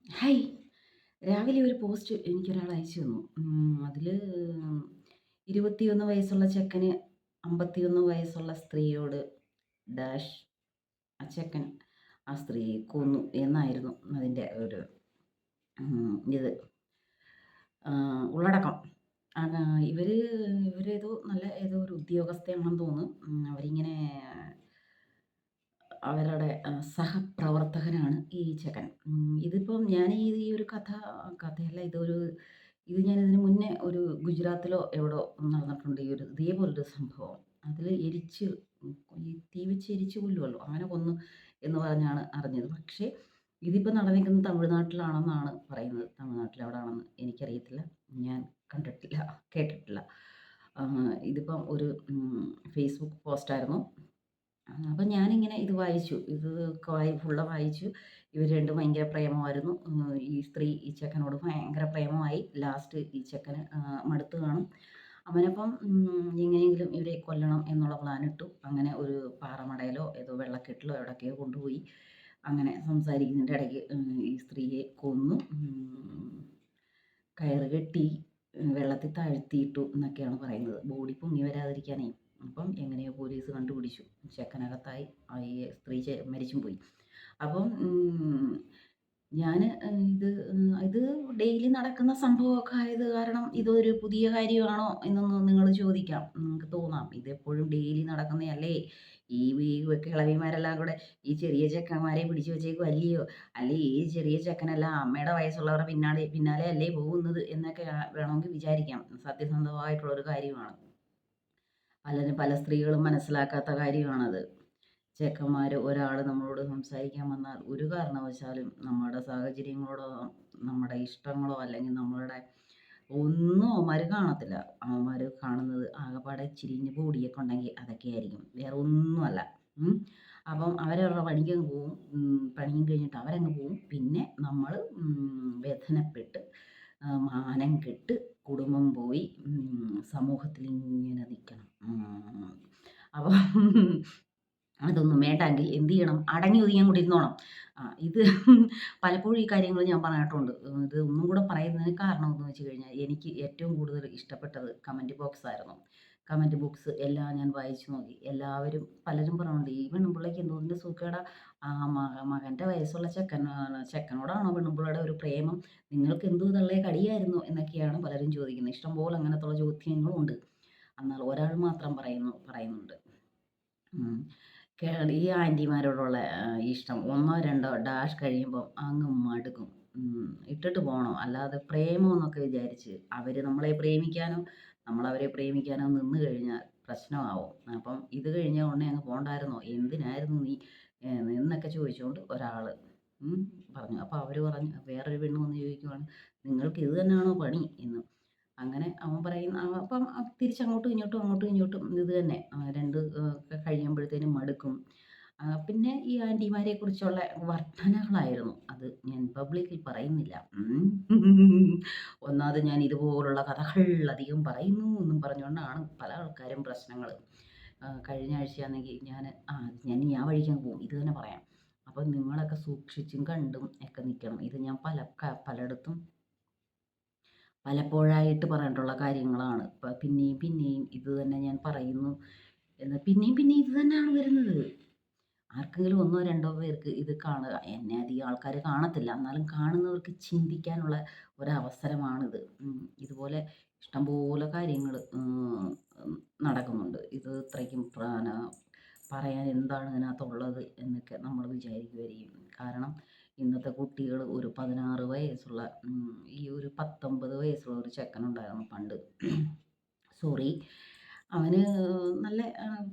Hi! രാവിലെ ഒരു post എനിക്കൊരാൾ അയച്ചു തന്നു. അതില് 21 വയസ്സുള്ള ചെക്കന് 51 വയസ്സുള്ള സ്ത്രീയോട് ഡാഷ് ആ ചെക്കൻ ആ സ്ത്രീയെ കൊന്നു എന്നായിരുന്നു അതിൻ്റെ ഒരു ഇത് ഉള്ളടക്കം. ആഹ് ഇവര് ഇവരേതോ നല്ല ഏതോ ഒരു ഉദ്യോഗസ്ഥയാണെന്ന് തോന്നുന്നു. അവരിങ്ങനെ അവരുടെ സഹപ്രവർത്തകനാണ് ഈ ചെക്കൻ. ഇതിപ്പം ഞാൻ ഈ ഒരു കഥയല്ല ഇത് ഞാൻ ഇതിന് മുന്നേ ഒരു ഗുജറാത്തിലോ എവിടോ നടന്നിട്ടുണ്ട് ഈ ഒരു ഇതേപോലൊരു സംഭവം. അതില് ഉം, ഈ തീ വെച്ച് എരിച്ച് കൊല്ലുവല്ലോ, അങ്ങനെ കൊന്നു എന്ന് പറഞ്ഞാണ് അറിഞ്ഞത്. പക്ഷേ ഇതിപ്പോൾ നടന്നിരിക്കുന്നത് തമിഴ്നാട്ടിലാണെന്നാണ് പറയുന്നത്. തമിഴ്നാട്ടിൽ എവിടാണെന്ന് എനിക്കറിയത്തില്ല. ഞാൻ കണ്ടിട്ടില്ല, കേട്ടിട്ടില്ല. ഇതിപ്പം ഒരു ഫേസ്ബുക്ക് പോസ്റ്റായിരുന്നു. അപ്പം ഞാനിങ്ങനെ ഇത് വായിച്ചു. ഇത് ഫുള്ള് വായിച്ചു. ഇവർ രണ്ടും ഭയങ്കര പ്രേമമായിരുന്നു. ഈ സ്ത്രീ ഈ ചെക്കനോട് ഭയങ്കര പ്രേമമായി. ലാസ്റ്റ് ഈ ചെക്കന് മടുത്ത് കാണും. അവനപ്പം എങ്ങനെയെങ്കിലും ഇവരെ കൊല്ലണം എന്നുള്ള പ്ലാനിട്ടു. അങ്ങനെ ഒരു പാറമടയിലോ ഏതോ വെള്ളക്കെട്ടിലോ എവിടെയൊക്കെയോ കൊണ്ടുപോയി. അങ്ങനെ സംസാരിക്കുന്നതിൻ്റെ ഇടയ്ക്ക് ഈ സ്ത്രീയെ കൊന്നു. കയറ് കെട്ടി വെള്ളത്തിൽ താഴ്ത്തിയിട്ടു എന്നൊക്കെയാണ് പറയുന്നത്. ബോഡി പൊങ്ങി വരാതിരിക്കാനേ. അപ്പം എങ്ങനെയോ പോലീസ് കണ്ടുപിടിച്ചു. ചെക്കനകത്തായി. ഈ സ്ത്രീ മരിച്ചും പോയി. അപ്പം ഞാന് ഇത് ഡെയിലി നടക്കുന്ന സംഭവമൊക്കെ ആയത് കാരണം ഇതൊരു പുതിയ കാര്യമാണോ എന്നൊന്ന് നിങ്ങൾ ചോദിക്കാം. നിങ്ങൾക്ക് തോന്നാം ഇതെപ്പോഴും ഡെയിലി നടക്കുന്നതല്ലേ? ഈ കിളവിമാരെല്ലാം കൂടെ ഈ ചെറിയ ചെക്കന്മാരെ പിടിച്ചു വെച്ചേക്കുവല്ലയോ? അല്ലേ ഈ ചെറിയ ചെക്കനെല്ലാം അമ്മയുടെ വയസ്സുള്ളവരുടെ പിന്നാലെ അല്ലേ പോകുന്നത് എന്നൊക്കെ വേണമെങ്കിൽ വിചാരിക്കാം. സത്യസന്ധമായിട്ടുള്ളൊരു കാര്യമാണ്. പല സ്ത്രീകളും മനസ്സിലാക്കാത്ത കാര്യമാണത്. ചെക്കന്മാര് ഒരാള് നമ്മളോട് സംസാരിക്കാൻ വന്നാൽ ഒരു കാരണവശാലും നമ്മുടെ സാഹചര്യങ്ങളോടോ, നമ്മുടെ ഇഷ്ടങ്ങളോ അല്ലെങ്കിൽ നമ്മളുടെ ഒന്നും അവന്മാര് കാണത്തില്ല. അവന്മാര് കാണുന്നത് ആകപ്പാടെ ഇച്ചിരി ബോഡിയൊക്കെ ഉണ്ടെങ്കിൽ അതൊക്കെയായിരിക്കും. വേറെ ഒന്നുമല്ല. അപ്പം അവരവരുടെ പണിക്കങ്ങ് പോവും. പണിയും കഴിഞ്ഞിട്ട് അവരങ്ങ് പോവും. പിന്നെ നമ്മള് വ്യഥനപ്പെട്ട് മാനം കെട്ട് കുടുംബം പോയി സമൂഹത്തിലിങ്ങനെ നിൽക്കണം. അപ്പം അതൊന്നും വേണ്ടെങ്കിൽ എന്ത് ചെയ്യണം? അടങ്ങി ഒതുങ്ങി അങ്ങോട്ട് ഇരുന്നോണം. ഇത് പലപ്പോഴും ഈ കാര്യങ്ങൾ ഞാൻ പറഞ്ഞിട്ടുണ്ട്. ഇത് ഒന്നും കൂടെ പറയുന്നതിന് കാരണം എന്ന് വെച്ച് കഴിഞ്ഞാൽ എനിക്ക് ഏറ്റവും കൂടുതൽ ഇഷ്ടപ്പെട്ടത് കമൻറ്റ് ബോക്സ് ആയിരുന്നു. കമൻറ്റ് ബോക്സ് എല്ലാം ഞാൻ വായിച്ചു നോക്കി. പലരും പറയുന്നുണ്ട്, "ഈ പെൺപിള്ളയ്ക്ക് എന്തോന്നിൻ്റെ സുഖേടാ, മകൻ്റെ വയസ്സുള്ള ചെക്കനോടാണോ പെൺപിള്ളയുടെ ഒരു പ്രേമം? നിങ്ങൾക്ക് എന്തോ തള്ളേ കടിയായിരുന്നോ?" എന്നൊക്കെയാണ് പലരും ചോദിക്കുന്നത്. ഇഷ്ടംപോലെ അങ്ങനത്തുള്ള ചോദ്യങ്ങളും ഉണ്ട്. എന്നാൽ ഒരാൾ മാത്രം പറയുന്നുണ്ട്. ഉം. ഈ ആൻറ്റിമാരോടുള്ള ഇഷ്ടം ഒന്നോ രണ്ടോ ഡാഷ് കഴിയുമ്പം അങ്ങ് മടുക്കും. ഇട്ടിട്ട് പോണം. അല്ലാതെ പ്രേമമെന്നൊക്കെ വിചാരിച്ച് നമ്മളെ പ്രേമിക്കാനോ നമ്മളവരെ പ്രേമിക്കാനോ നിന്ന് കഴിഞ്ഞാൽ പ്രശ്നമാവും. അപ്പം ഇത് കഴിഞ്ഞ ഉടനെ അങ്ങ് പോണ്ടായിരുന്നോ? എന്തിനായിരുന്നു നീ എന്നൊക്കെ ചോദിച്ചുകൊണ്ട് ഒരാള് പറഞ്ഞു. അപ്പോൾ അവര് പറഞ്ഞു, വേറൊരു പെണ്ണ് വന്ന് ചോദിക്കുവാണ്, "നിങ്ങൾക്ക് ഇത് തന്നെയാണോ പണി?" എന്ന്. അങ്ങനെ അവൻ പറയും. അപ്പം തിരിച്ചങ്ങോട്ടും ഇങ്ങോട്ടും അങ്ങോട്ടും ഇങ്ങോട്ടും ഇത് തന്നെ. 2 ഒക്കെ കഴിയുമ്പോഴത്തേനും മടുക്കും. പിന്നെ ഈ ആൻറ്റിമാരെ കുറിച്ചുള്ള വർദ്ധനകളായിരുന്നു. അത് ഞാൻ പബ്ലിക്കിൽ പറയുന്നില്ല. ഒന്നാമത് ഞാൻ ഇതുപോലുള്ള കഥകൾ അധികം പറയുന്നു എന്നും പറഞ്ഞുകൊണ്ടാണ് പല ആൾക്കാരും പ്രശ്നങ്ങള്. കഴിഞ്ഞ ആഴ്ചയാണെങ്കിൽ ഞാൻ ആ വഴിക്കങ്ങ് പോവും. ഇത് തന്നെ പറയാം. അപ്പം നിങ്ങളൊക്കെ സൂക്ഷിച്ചും കണ്ടും ഒക്കെ നിൽക്കണം. ഇത് ഞാൻ പലയിടത്തും പലപ്പോഴായിട്ട് പറഞ്ഞിട്ടുള്ള കാര്യങ്ങളാണ്. പിന്നെയും പിന്നെയും ഇത് തന്നെ ഞാൻ പറയുന്നു. പിന്നെയും പിന്നെയും ഇത് തന്നെയാണ് വരുന്നത്. ആർക്കെങ്കിലും ഒന്നോ രണ്ടോ പേർക്ക് ഇത് കാണുക. എന്നെ അധികം ആൾക്കാര് കാണത്തില്ല. എന്നാലും കാണുന്നവർക്ക് ചിന്തിക്കാനുള്ള ഒരവസരമാണിത്. ഇതുപോലെ ഇഷ്ടംപോലെ കാര്യങ്ങള് നടക്കുന്നുണ്ട്. ഇത് ഇത്രയ്ക്കും പറയാൻ എന്താണ് ഇതിനകത്തുള്ളത് എന്നൊക്കെ നമ്മൾ വിചാരിക്കുമായിരിക്കും. കാരണം ഇന്നത്തെ കുട്ടികൾ ഒരു 16 വയസ്സുള്ള ഈ ഒരു 19 വയസ്സുള്ള ഒരു ചെക്കനുണ്ടായിരുന്നു പണ്ട്. സോറി. അവന് നല്ല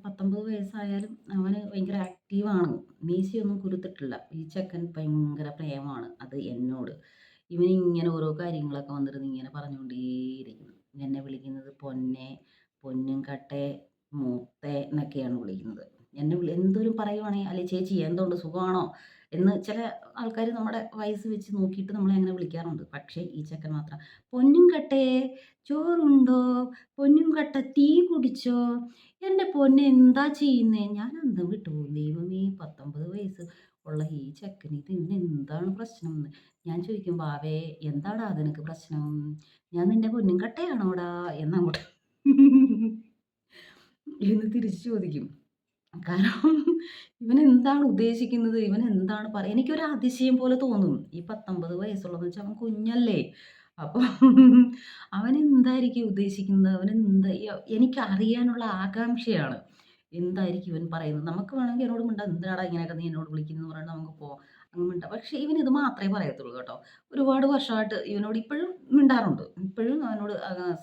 19 വയസ്സായാലും അവന് ഭയങ്കര ആക്റ്റീവാണ്. മീശയൊന്നും കുരുത്തിട്ടില്ല. ഈ ചെക്കൻ ഭയങ്കര പ്രേമമാണ്. അത് എന്നോട്. ഇവനിങ്ങനെ ഓരോ കാര്യങ്ങളൊക്കെ വന്നിരുന്ന് ഇങ്ങനെ പറഞ്ഞുകൊണ്ടേയിരിക്കും. എന്നെ വിളിക്കുന്നത് പൊന്നേ, പൊന്നും കട്ടേ, മൂത്തേ എന്നൊക്കെയാണ് വിളിക്കുന്നത്. എന്തോരം പറയുവാണെങ്കിൽ, "അല്ലേ ചേച്ചി എന്തുണ്ട് സുഖമാണോ?" എന്ന് ചില ആൾക്കാര് നമ്മുടെ വയസ്സ് വെച്ച് നോക്കിയിട്ട് നമ്മളെ അങ്ങനെ വിളിക്കാറുണ്ട്. പക്ഷേ ഈ ചെക്കൻ മാത്രം, "പൊന്നും കട്ടേ, ചോറുണ്ടോ? പൊന്നും കട്ട ടീ കുടിച്ചോ? എൻ്റെ പൊന്നെ എന്താ ചെയ്യുന്നേ?" ഞാൻ അന്തം വിട്ടുപോകും. ദൈവമേ, 19 വയസ്സ്. ഉള്ള ഈ ചെക്കന് ഇവനെന്താണ് പ്രശ്നം എന്ന് ഞാൻ ചോദിക്കും, "വാവേ എന്താടാ നിനക്ക് പ്രശ്നം? ഞാൻ നിന്റെ പൊന്നും കട്ടയാണോടാ?" എന്നങ്ങോട്ട് എന്ന് തിരിച്ച് ചോദിക്കും. കാരണം ഇവനെന്താണ് ഉദ്ദേശിക്കുന്നത്? ഇവനെന്താണ് എനിക്കൊരു അതിശയം പോലെ തോന്നും. ഈ 19 വയസ്സുള്ളതെന്ന് വെച്ചാൽ അവൻ കുഞ്ഞല്ലേ. അപ്പൊ അവനെന്തായിരിക്കും ഉദ്ദേശിക്കുന്നത്? എനിക്കറിയാനുള്ള ആകാംക്ഷയാണ്. എന്തായിരിക്കും ഇവൻ പറയുന്നത്? നമുക്ക് വേണമെങ്കിൽ ഇവനോട് മിണ്ടാം. "എന്തിനാടാ ഇങ്ങനെയൊക്കെ നീ എന്നോട് വിളിക്കുന്നതെന്ന്" പറഞ്ഞിട്ട് നമുക്ക് അങ്ങ് മിണ്ടാം. പക്ഷേ ഇവനിത് മാത്രമേ പറയത്തുള്ളൂ കേട്ടോ. ഒരുപാട് വർഷമായിട്ട് ഇവനോട് ഇപ്പഴും മിണ്ടാറുണ്ട്. ഇപ്പഴും അവനോട്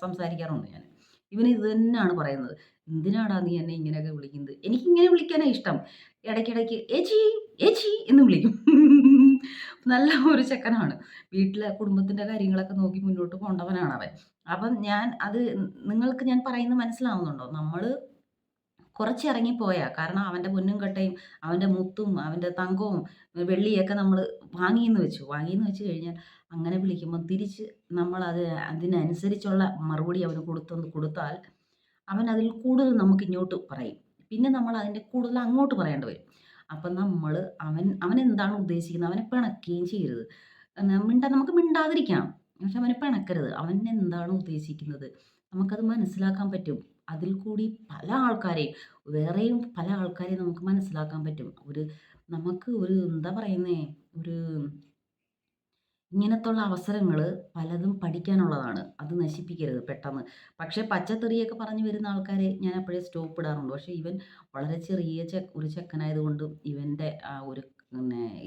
സംസാരിക്കാറുണ്ട് ഞാൻ. ഇവനിത് തന്നെയാണ് പറയുന്നത്. "എന്തിനാടാ നീ എന്നെ ഇങ്ങനെയൊക്കെ വിളിക്കുന്നത്?" എനിക്കിങ്ങനെ വിളിക്കാനാ ഇഷ്ടം. ഇടയ്ക്കിടയ്ക്ക് "ഏച്ചി, ഏച്ചി" എന്ന് വിളിക്കും. നല്ല ഒരു ചെക്കനാണ്. വീട്ടിലെ കുടുംബത്തിന്റെ കാര്യങ്ങളൊക്കെ നോക്കി മുന്നോട്ട് പോണ്ടവനാണവൻ. അപ്പം നിങ്ങൾക്ക് ഞാൻ പറയുന്നത് മനസ്സിലാവുന്നുണ്ടോ? നമ്മള് കുറച്ചിറങ്ങിപ്പോയാ. കാരണം അവന്റെ പൊന്നും കട്ടയും, അവന്റെ മുത്തും, അവന്റെ തങ്കവും, വെള്ളിയൊക്കെ നമ്മള് വാങ്ങീന്ന് വെച്ചു. വാങ്ങീന്ന് വെച്ച് കഴിഞ്ഞാൽ അങ്ങനെ വിളിക്കുമ്പം തിരിച്ച് അതിനനുസരിച്ചുള്ള മറുപടി അവന് കൊടുത്താൽ അവൻ അതിൽ കൂടുതൽ നമുക്ക് ഇങ്ങോട്ട് പറയും. പിന്നെ നമ്മൾ അതിന്റെ കൂടുതൽ അങ്ങോട്ട് പറയേണ്ടി വരും. അപ്പം നമ്മള് അവനെന്താണ് ഉദ്ദേശിക്കുന്നത് അവനെ പിണക്കുകയും ചെയ്യരുത്. നമുക്ക് മിണ്ടാതിരിക്കാം. പക്ഷെ അവനെ പിണക്കരുത്. അവൻ എന്താണ് ഉദ്ദേശിക്കുന്നത് നമുക്കത് മനസ്സിലാക്കാൻ പറ്റും. അതിൽ കൂടി വേറെയും പല ആൾക്കാരെയും നമുക്ക് മനസ്സിലാക്കാൻ പറ്റും. നമുക്ക് എന്താ പറയുന്നേ, ഒരു ഇങ്ങനത്തുള്ള അവസരങ്ങള് പലതും പഠിക്കാനുള്ളതാണ്. അത് നശിപ്പിക്കരുത് പെട്ടെന്ന്. പക്ഷേ പച്ചത്തെറിയൊക്കെ പറഞ്ഞു വരുന്ന ആൾക്കാരെ ഞാൻ അപ്പോഴേ സ്റ്റോപ്പ് ഇടാറുണ്ട്. പക്ഷേ ഇവൻ വളരെ ചെറിയ ഒരു ചെക്കനായതുകൊണ്ട് ഇവന്റെ ആ ഒരു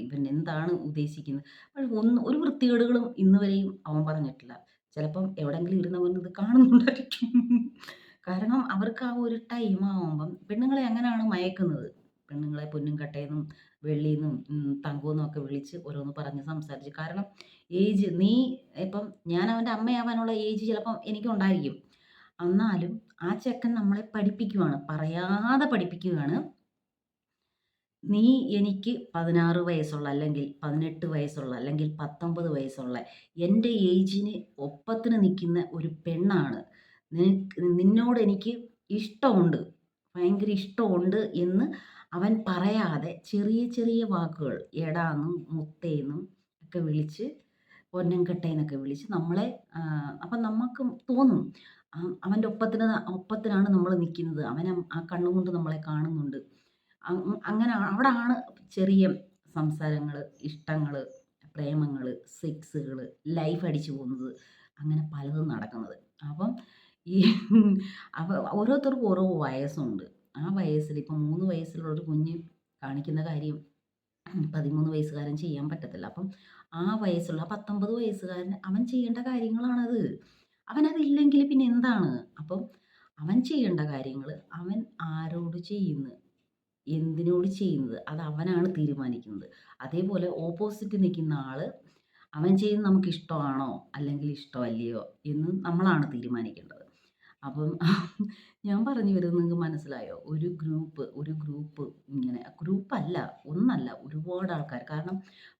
ഇവൻ എന്താണ് ഉദ്ദേശിക്കുന്നത് പക്ഷെ ഒരു വൃത്തികേടുകളും ഇന്ന് വരെയും അവൻ പറഞ്ഞിട്ടില്ല. ചിലപ്പം എവിടെയെങ്കിലും ഇരുന്ന് അവൻ ഇത് കാണുന്നുണ്ടായിരിക്കും. കാരണം അവർക്ക് ആ ഒരു ടൈം ആവുമ്പം പെണ്ണുങ്ങളെ അങ്ങനെയാണ് മയക്കുന്നത്. പെണ്ണുങ്ങളെ പൊന്നും കട്ടയെന്നും വെള്ളിയെന്നും തങ്കമെന്നും ഒക്കെ വിളിച്ച് ഓരോന്ന് പറഞ്ഞ് സംസാരിച്ച്. കാരണം ഇപ്പം ഞാൻ അവൻ്റെ അമ്മയാവാനുള്ള ഏജ് ചിലപ്പം എനിക്കുണ്ടായിരിക്കും. എന്നാലും ആ ചെക്കൻ നമ്മളെ പഠിപ്പിക്കുവാണ്. പറയാതെ പഠിപ്പിക്കുകയാണ്. നീ എനിക്ക് 16 വയസ്സുള്ള, അല്ലെങ്കിൽ 18 വയസ്സുള്ള, അല്ലെങ്കിൽ 19 വയസ്സുള്ള എൻ്റെ ഏജിന് ഒപ്പത്തിന് നിൽക്കുന്ന ഒരു പെണ്ണാണ്. നിന്നോട് എനിക്ക് ഇഷ്ടമുണ്ട്. ഭയങ്കര ഇഷ്ടമുണ്ട് എന്ന് അവൻ പറയാതെ ചെറിയ ചെറിയ വാക്കുകൾ എടാന്നും മുത്തേന്നും ഒക്കെ വിളിച്ച് പൊന്നങ്കട്ടേന്നൊക്കെ വിളിച്ച് നമ്മളെ അപ്പം നമുക്ക് തോന്നും അവൻ്റെ ഒപ്പത്തിനാണ് നമ്മൾ നിൽക്കുന്നത്. അവൻ ആ കണ്ണുകൊണ്ട് നമ്മളെ കാണുന്നുണ്ട്. അങ്ങനെ അവിടാണ് ചെറിയ സംസാരങ്ങൾ, ഇഷ്ടങ്ങൾ, പ്രേമങ്ങൾ, സെക്സുകൾ, ലൈഫ് അടിച്ചു പോകുന്നത്. അങ്ങനെ പലതും നടക്കുന്നത്. അപ്പം ഈ ഓരോരുത്തർക്കും ഓരോ വയസ്സുണ്ട്. ആ വയസ്സിൽ ഇപ്പം 3 വയസ്സുള്ള ഒരു കുഞ്ഞ് കാണിക്കുന്ന കാര്യം 13 വയസ്സുകാരൻ ചെയ്യാൻ പറ്റത്തില്ല. അപ്പം ആ വയസ്സുള്ള 19 വയസ്സുകാരൻ അവൻ ചെയ്യേണ്ട കാര്യങ്ങളാണത്. അവനതില്ലെങ്കിൽ പിന്നെ എന്താണ്? അപ്പം അവൻ ചെയ്യേണ്ട കാര്യങ്ങൾ അവൻ ആരോട് ചെയ്യുന്നു, എന്തിനോട് ചെയ്യുന്നത് അത് അവനാണ് തീരുമാനിക്കുന്നത്. അതേപോലെ ഓപ്പോസിറ്റ് നിൽക്കുന്ന ആള് അവൻ ചെയ്യുന്നത് നമുക്ക് ഇഷ്ടമാണോ അല്ലെങ്കിൽ ഇഷ്ടമല്ലയോ എന്ന് നമ്മളാണ് തീരുമാനിക്കേണ്ടത്. അപ്പം ഞാൻ പറഞ്ഞു വരുന്നത് നിങ്ങൾക്ക് മനസ്സിലായോ? ഒരു ഗ്രൂപ്പ് ഇങ്ങനെ ഗ്രൂപ്പല്ല, ഒന്നല്ല ഒരുപാട് ആൾക്കാർ. കാരണം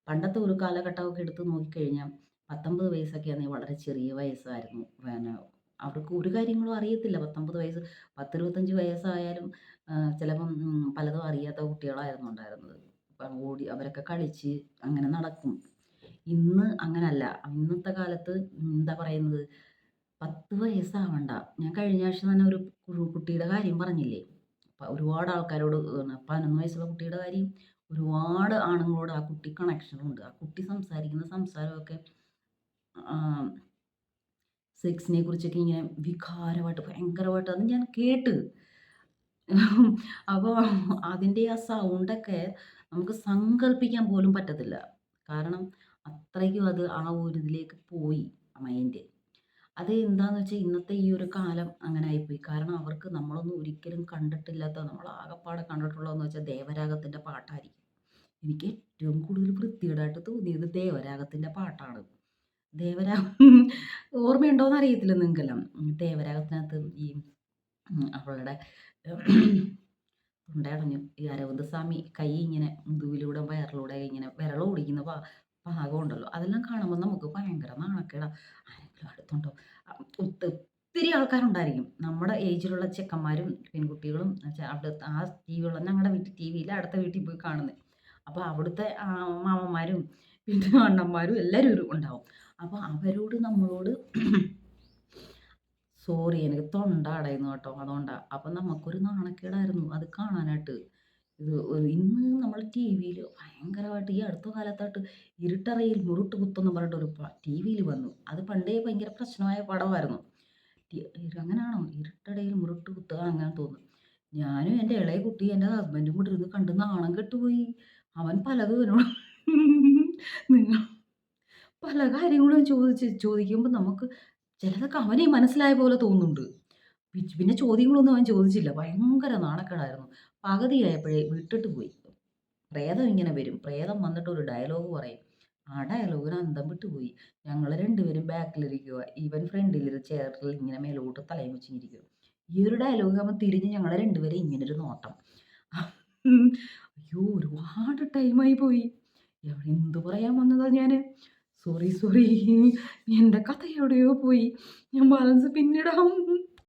പണ്ടത്തെ ഒരു കാലഘട്ടമൊക്കെ എടുത്ത് നോക്കിക്കഴിഞ്ഞാൽ 19 വയസ്സൊക്കെ ആണെങ്കിൽ വളരെ ചെറിയ വയസ്സായിരുന്നു. അവർക്ക് ഒരു കാര്യങ്ങളും അറിയത്തില്ല. 19 വയസ്സ് 10, 25 വയസ്സായാലും ചിലപ്പം പലതും അറിയാത്ത കുട്ടികളായിരുന്നു ഉണ്ടായിരുന്നത്. അപ്പം അവരൊക്കെ കളിച്ച് അങ്ങനെ നടക്കും. ഇന്ന് അങ്ങനല്ല. ഇന്നത്തെ കാലത്ത് എന്താ പറയുന്നത് 10 വയസ്സാവണ്ട. ഞാൻ കഴിഞ്ഞ ആഴ്ച തന്നെ ഒരു കുട്ടിയുടെ കാര്യം പറഞ്ഞില്ലേ. ഒരുപാട് ആൾക്കാരോട് 11 വയസ്സുള്ള കുട്ടിയുടെ കാര്യം ഒരുപാട് ആണുങ്ങളോട് ആ കുട്ടി കണക്ഷനുണ്ട്. ആ കുട്ടി സംസാരിക്കുന്ന സംസാരമൊക്കെ സെക്സിനെ കുറിച്ചൊക്കെ ഇങ്ങനെ വികാരമായിട്ട് ഭയങ്കരമായിട്ട് അത് ഞാൻ കേട്ട്. അപ്പോൾ അതിൻ്റെ ആ സൗണ്ടൊക്കെ നമുക്ക് സങ്കല്പിക്കാൻ പോലും പറ്റത്തില്ല. കാരണം അത്രയ്ക്കും അത് ആ ഒരു ഇതിലേക്ക് പോയി മൈൻഡ്. അത് എന്താന്ന് വെച്ചാൽ ഇന്നത്തെ ഈ ഒരു കാലം അങ്ങനെ ആയിപ്പോയി. കാരണം അവർക്ക് നമ്മളൊന്നും ഒരിക്കലും കണ്ടിട്ടില്ലാത്ത നമ്മൾ ആകപ്പാടെ കണ്ടിട്ടുള്ളതെന്ന് വെച്ചാൽ ദേവരാഗത്തിൻ്റെ പാട്ടായിരിക്കും. എനിക്ക് ഏറ്റവും കൂടുതൽ വൃത്തികേടായിട്ട് തോന്നിയത് ദേവരാഗത്തിൻ്റെ പാട്ടാണ്. ഓർമ്മയുണ്ടോന്ന് അറിയത്തില്ല നിങ്ങൾക്കെല്ലാം. ദേവരാഗത്തിനകത്ത് ഈ അവളുടെ തൊണ്ടയടഞ്ഞു. ഈ അരവിന്ദസ്വാമി കൈ ഇങ്ങനെ മുതുകിലൂടെ വയറിലൂടെ ഇങ്ങനെ വിരലോടിക്കുന്ന ഭാഗമുണ്ടല്ലോ. അതെല്ലാം കാണുമ്പോൾ നമുക്ക് ഭയങ്കര നാണക്കേടാ. ആരെങ്കിലും അടുത്തുണ്ടോ? ഒത്തിരി ആൾക്കാരുണ്ടായിരിക്കും. നമ്മുടെ ഏജിലുള്ള ചെക്കന്മാരും പെൺകുട്ടികളും അവിടെ ആ ടി വി ഉള്ള ഞങ്ങളുടെ വീട്ടിൽ ടി വിയിൽ അടുത്ത വീട്ടിൽ പോയി കാണുന്നത്. അപ്പോൾ അവിടുത്തെ മാമന്മാരും പിന്നെ അണ്ണന്മാരും എല്ലാവരും ഉണ്ടാവും. അപ്പോൾ അവരോട് നമ്മളോട് സോറി എനിക്ക് തൊണ്ട അടയുന്നു കേട്ടോ അതുകൊണ്ടാ. അപ്പം നമുക്കൊരു നാണക്കേടായിരുന്നു അത് കാണാനായിട്ട്. ഇന്ന് നമ്മൾ ടിവിയിൽ ഭയങ്കരമായിട്ട് ഈ അടുത്ത കാലത്തായിട്ട് ഇരുട്ടറയിൽ മുരുട്ട് കുത്തെന്ന് പറഞ്ഞിട്ടൊരു ടിവിയിൽ വന്നു. അത് പണ്ടേ ഭയങ്കര പ്രശ്നമായ പടമായിരുന്നു. ടി അങ്ങനാണോ? ഇരുട്ടടയിൽ മുരുട്ട് കുത്തുക അങ്ങനെ തോന്നുന്നു. ഞാനും എൻ്റെ ഇളയ കുട്ടി എൻ്റെ ഹസ്ബൻഡും കൂടി ഇരുന്ന് കണ്ട് നാണം കെട്ടുപോയി. അവൻ പലതും എന്നോട് നിങ്ങൾ പല കാര്യങ്ങളും ചോദിക്കുമ്പോൾ നമുക്ക് ചിലതൊക്കെ അവനെ മനസ്സിലായ പോലെ തോന്നുന്നുണ്ട്. പിന്നെ ചോദ്യങ്ങളൊന്നും അവൻ ചോദിച്ചില്ല. ഭയങ്കര നാണക്കേടായിരുന്നു. പകുതിയായപ്പോഴേ വിട്ടിട്ട് പോയി. പ്രേതം ഇങ്ങനെ വരും. പ്രേതം വന്നിട്ട് ഒരു ഡയലോഗ് പറയും. ആ ഡയലോഗിന് അന്തം വിട്ട് പോയി. ഞങ്ങൾ രണ്ടുപേരും ബാക്കിലിരിക്കുക. ഇവൻ ഫ്രണ്ടിലൊരു ചെയറിൽ ഇങ്ങനെ മേലോട്ട് തലയും വെച്ചിരിക്കുക. ഈ ഒരു ഡയലോഗ് അവൻ തിരിഞ്ഞ് ഞങ്ങളെ രണ്ടുപേരും ഇങ്ങനൊരു നോട്ടം. അയ്യോ! ഒരുപാട് ടൈമായി പോയി. എന്ത് പറയാൻ വന്നതാ ഞാന്? സോറി. എൻ്റെ കഥ എവിടെയോ പോയി. ഞാൻ ബാലൻസ് പിന്നിടാം.